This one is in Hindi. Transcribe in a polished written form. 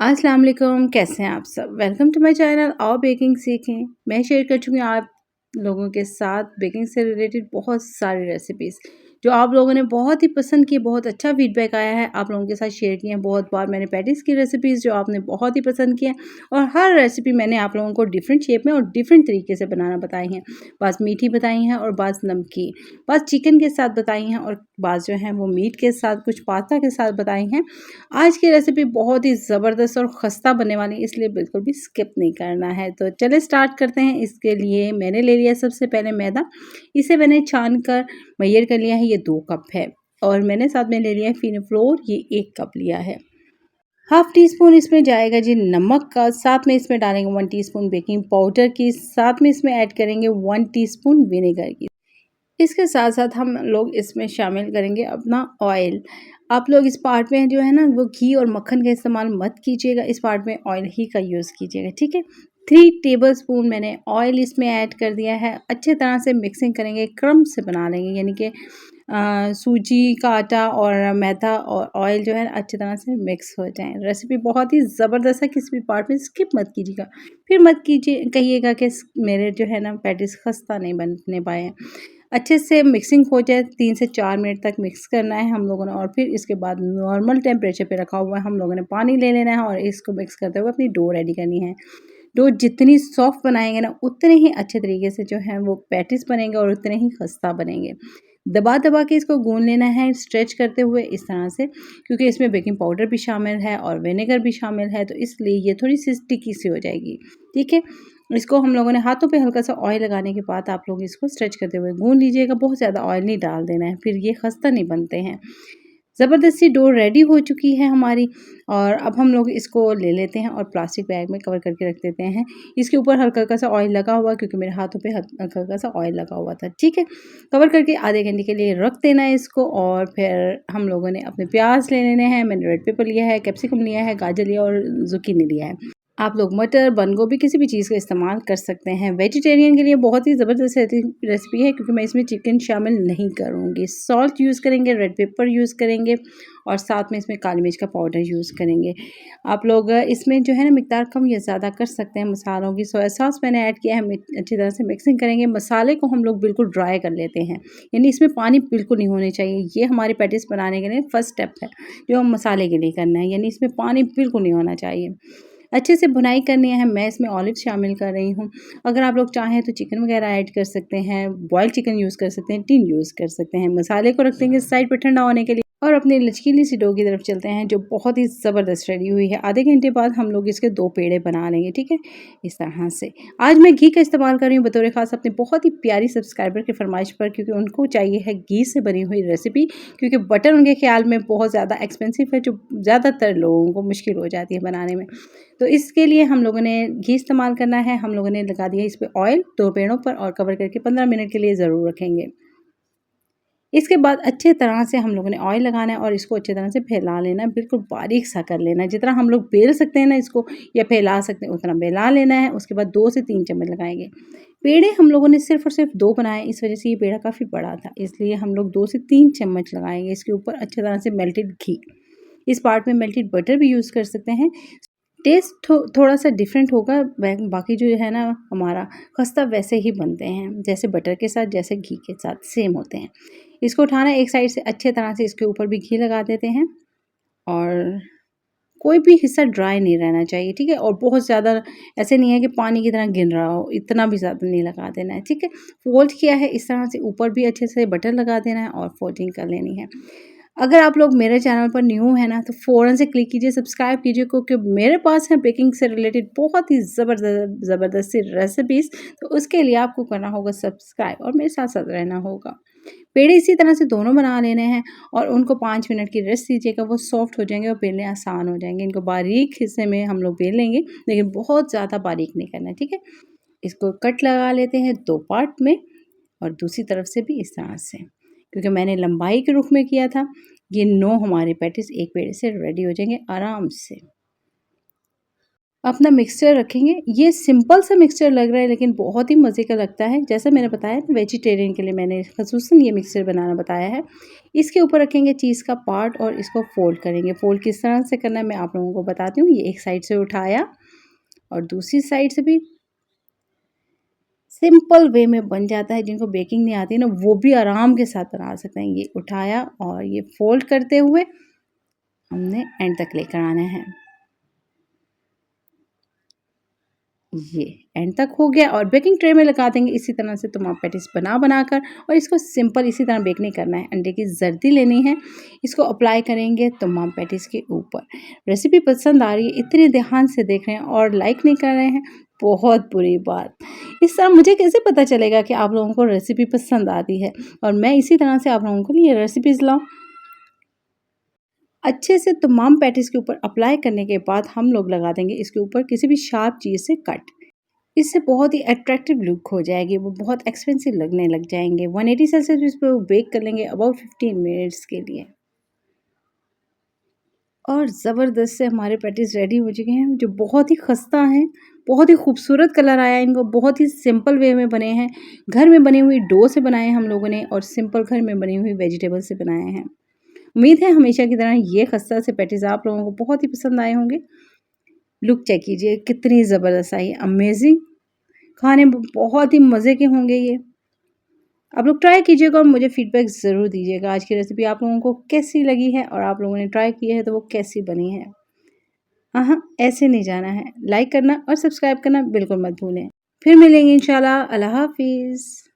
अस्सलाम वालेकुम, कैसे हैं आप सब? वेलकम टू माय चैनल आओ बेकिंग सीखें। मैं शेयर कर चुकी हूँ आप लोगों के साथ बेकिंग से रिलेटेड बहुत सारी रेसिपीज़ जो आप लोगों ने बहुत ही पसंद की, बहुत अच्छा फीडबैक आया है। आप लोगों के साथ शेयर किए हैं बहुत बार मैंने पैटीज़ की रेसिपीज़ जो आपने बहुत ही पसंद की है और हर रेसिपी मैंने आप लोगों को डिफरेंट शेप में और डिफरेंट तरीके से बनाना बताई हैं। बाज़ मीठी बताई हैं और बाज़ नमकीन, बाज़ चिकन के साथ बताई हैं और बाज़ जो हैं वो मीट के साथ, कुछ पास्ता के साथ बताई हैं। आज की रेसिपी बहुत ही ज़बरदस्त और ख़स्ता बनने वाली है, इसलिए बिल्कुल भी स्किप नहीं करना है। तो चलिए स्टार्ट करते हैं। इसके लिए मैंने ले लिया सबसे पहले मैदा। इसे मैंने छान कर मैयर कर लिया है, ये 2 कप है। और मैंने साथ में ले लिया है फिनो फ्लोर, ये 1 कप लिया है। हाफ़ टी स्पून इसमें जाएगा जी नमक का, साथ में इसमें डालेंगे 1 टीस्पून बेकिंग पाउडर की, साथ में इसमें ऐड करेंगे 1 टीस्पून विनेगर की। इसके साथ-साथ हम लोग इसमें शामिल करेंगे अपना ऑयल। आप लोग इस पार्ट में जो है ना वो घी और मक्खन का इस्तेमाल मत कीजिएगा, इस पार्ट में ऑयल ही का यूज़ कीजिएगा, ठीक है? 3 टेबलस्पून मैंने ऑयल इसमें ऐड कर दिया है। अच्छे तरह से मिक्सिंग करेंगे, क्रम्ब से बना लेंगे यानी कि सूजी का आटा और मैदा और ऑयल जो है अच्छी तरह से मिक्स हो जाएँ। रेसिपी बहुत ही ज़बरदस्त है, किसी भी पार्ट में स्किप मत कीजिएगा। फिर मत कीजिए कहिएगा कि मेरे जो है ना पैटीज़ खस्ता नहीं बनने पाए हैं। अच्छे से मिक्सिंग हो जाए 3 से 4 मिनट तक मिक्स करना है हम लोगों ने और फिर इसके बाद नॉर्मल टेम्परेचर पे रखा हुआ है हम लोगों ने पानी ले लेना है और इसको मिक्स करते हुए अपनी डो रेडी करनी है। डो जितनी सॉफ्ट बनाएंगे ना उतने ही अच्छे तरीके से जो है वो पैटीज़ बनेंगे और उतने ही खस्ता बनेंगे। दबा-दबा के इसको गूँध लेना है स्ट्रेच करते हुए इस तरह से, क्योंकि इसमें बेकिंग पाउडर भी शामिल है और विनेगर भी शामिल है तो इसलिए ये थोड़ी-सी स्टिकी सी हो जाएगी, ठीक है? इसको हम लोगों ने हाथों पे हल्का-सा ऑयल लगाने के बाद आप लोग इसको स्ट्रेच करते हुए गूँध लीजिएगा, बहुत ज़्यादा ऑयल नहीं डाल देना है, फिर ये खस्ता नहीं बनते हैं। ज़बरदस्ती डो रेडी हो चुकी है हमारी और अब हम लोग इसको ले लेते हैं और प्लास्टिक बैग में कवर करके रख देते हैं। इसके ऊपर हल्का-हल्का सा ऑयल लगा हुआ क्योंकि मेरे हाथों पे हल्का-हल्का सा ऑयल लगा हुआ था, ठीक है? कवर करके आधे घंटे के लिए रख देना है इसको और फिर हम लोगों ने अपने प्याज़ ले लेने हैं। मैंने रेड पेपर लिया है, कैप्सिकम लिया है, गाजर लिया और ज़ुकीनी लिया है। आप लोग मटर, बंद गोभी किसी भी चीज़ का इस्तेमाल कर सकते हैं। वेजिटेरियन के लिए बहुत ही ज़बरदस्त रेसिपी है क्योंकि मैं इसमें चिकन शामिल नहीं करूँगी। सॉल्ट यूज़ करेंगे, रेड पेपर यूज़ करेंगे और साथ में इसमें काली मिर्च का पाउडर यूज़ करेंगे। आप लोग इसमें जो है ना मिक़दार कम या ज़्यादा कर सकते हैं मसालों की। सोया सॉस मैंने ऐड किया है, अच्छी तरह से मिक्सिंग करेंगे। मसाले को हम लोग बिल्कुल ड्राई कर लेते हैं, यानी इसमें पानी बिल्कुल नहीं होने चाहिए। ये हमारे पैटीज़ बनाने के लिए फर्स्ट स्टेप है, जो हम मसाले के लिए करना है, यानी इसमें पानी बिल्कुल नहीं होना चाहिए। अच्छे से भुनाई करनी है, मैं इसमें ऑलिव शामिल कर रही हूँ। अगर आप लोग चाहें तो चिकन वगैरह ऐड कर सकते हैं, बॉइल्ड चिकन यूज़ कर सकते हैं, टिन यूज़ कर सकते हैं। मसाले को रख देंगे साइड पे ठंडा होने के लिए और अपनी लचकीली सी डो की तरफ चलते हैं जो बहुत ही ज़बरदस्त रेडी हुई है। आधे घंटे बाद हम लोग इसके 2 पेड़े बना लेंगे, ठीक है? इस तरह से। आज मैं घी का इस्तेमाल कर रही हूँ बतौर ख़ास अपनी बहुत ही प्यारी सब्सक्राइबर की फ़रमाइश पर क्योंकि उनको चाहिए है घी से बनी हुई रेसिपी, क्योंकि बटर उनके ख़्याल में बहुत ज़्यादा एक्सपेंसिव है जो ज़्यादातर लोगों को मुश्किल हो जाती है बनाने में। तो इसके लिए हम लोगों ने घी इस्तेमाल करना है। हम लोगों ने लगा दिया इस पे ऑयल 2 पेड़ों पर और कवर करके 15 मिनट के लिए ज़रूर रखेंगे। इसके बाद अच्छे तरह से हम लोगों ने ऑयल लगाना है और इसको अच्छी तरह से फैला लेना है, बिल्कुल बारीक सा कर लेना है। जितना हम लोग बेल सकते हैं ना इसको या फैला सकते हैं उतना बेला लेना है। उसके बाद 2 से 3 चम्मच लगाएँगे। पेड़े हम लोगों ने सिर्फ़ और सिर्फ़ 2 बनाए, इस वज़ह से ये पेड़ा काफ़ी बड़ा था, इसलिए हम लोग 2 से 3 चम्मच लगाएँगे इसके ऊपर अच्छी तरह से मेल्टेड घी। इस पार्ट में मेल्टेड बटर भी यूज़ कर सकते हैं। टेस्ट थोड़ा-सा डिफरेंट होगा, बाकी जो है ना हमारा खस्ता वैसे ही बनते हैं, जैसे बटर के साथ, जैसे घी के साथ सेम होते हैं। इसको उठाना एक साइड से अच्छे तरह से इसके ऊपर भी घी लगा देते हैं और कोई भी हिस्सा ड्राई नहीं रहना चाहिए, ठीक है? और बहुत ज़्यादा ऐसे नहीं है कि पानी की तरह गिन रहा हो, इतना भी ज़्यादा नहीं लगा देना है, ठीक है? फ़ोल्ड किया है इस तरह से ऊपर भी अच्छे से बटर लगा देना है और फ़ोल्डिंग कर लेनी है। अगर आप लोग मेरे चैनल पर न्यू हैं ना तो फ़ौरन से क्लिक कीजिए, सब्सक्राइब कीजिए क्योंकि मेरे पास है बेकिंग से रिलेटेड बहुत ही ज़बरदस्त सी रेसिपीज़, तो उसके लिए आपको करना होगा सब्सक्राइब और मेरे साथ-साथ रहना होगा। पेड़े इसी तरह से दोनों बना लेने हैं और उनको 5 मिनट की रेस्ट दीजिएगा, वो सॉफ्ट हो जाएँगे और बेलने आसान हो जाएँगे। इनको बारीक हिस्से में हम लोग बेल लेंगे, लेकिन बहुत ज़्यादा बारीक नहीं करना है, ठीक है? इसको कट लगा लेते हैं 2 पार्ट में और दूसरी तरफ से भी इस तरह से, क्योंकि मैंने लंबाई के रुख में किया था। ये 9 हमारे पैटीज़ एक पेड़े से रेडी हो जाएँगे आराम से। अपना मिक्सचर रखेंगे। ये सिंपल सा मिक्सचर लग रहा है लेकिन बहुत ही मज़े का लगता है। जैसा मैंने बताया ना, वेजिटेरियन के लिए मैंने ख़ुसूसन ये मिक्सचर बनाना बताया है। इसके ऊपर रखेंगे चीज़ का पार्ट और इसको फ़ोल्ड करेंगे। फ़ोल्ड किस तरह से करना है मैं आप लोगों को बताती हूँ। ये एक साइड से उठाया और दूसरी साइड से भी सिंपल वे में बन जाता है। जिनको बेकिंग नहीं आती ना, वो भी आराम के साथ बना सकते हैं। ये उठाया और ये फ़ोल्ड करते हुए हमने एंड तक लेकर आना है। ये एंड तक हो गया और बेकिंग ट्रे में लगा देंगे इसी तरह से तमाम पैटीज बना कर। और इसको सिंपल इसी तरह बेक नहीं करना है। अंडे की जर्दी लेनी है, इसको अप्लाई करेंगे तमाम पैटीज के ऊपर। रेसिपी पसंद आ रही है, इतने ध्यान से देख रहे हैं और लाइक नहीं कर रहे हैं, बहुत बुरी बात। इस तरह मुझे कैसे पता चलेगा कि आप लोगों को रेसिपी पसंद आती है और मैं इसी तरह से आप लोगों को लिए रेसिपीज़ लाऊँ। अच्छे से तमाम पैटीज के ऊपर अप्लाई करने के बाद हम लोग लगा देंगे इसके ऊपर किसी भी शार्प चीज़ से कट। इससे बहुत ही अट्रैक्टिव लुक हो जाएगी, वो बहुत एक्सपेंसिव लगने लग जाएंगे। 180 सेल्सियस पे वो बेक कर लेंगे अबाउट 15 मिनट्स के लिए। और ज़बरदस्त से हमारे पैटीज़ रेडी हो चुके हैं, जो बहुत ही खस्ता हैं, बहुत ही खूबसूरत कलर आया है इनको, बहुत ही सिंपल वे में बने हैं। घर में बनी हुई डो से बनाए हैं हम लोगों ने और सिंपल घर में बनी हुई वेजिटेबल से बनाए हैं। उम्मीद है हमेशा की तरह ये खस्ता से पैटीज़ आप लोगों को बहुत ही पसंद आए होंगे। लुक चेक कीजिए कितनी ज़बरदस्त आई, अमेजिंग। खाने में बहुत ही मज़े के होंगे ये। आप लोग ट्राई कीजिएगा और मुझे फीडबैक ज़रूर दीजिएगा। आज की रेसिपी आप लोगों को कैसी लगी है और आप लोगों ने ट्राई की है तो वो कैसी बनी है। हाँ, हाँ, ऐसे नहीं जाना है। लाइक करना और सब्सक्राइब करना बिल्कुल मत भूलें। फिर मिलेंगे इंशाल्लाह। अल्लाह हाफ़िज़।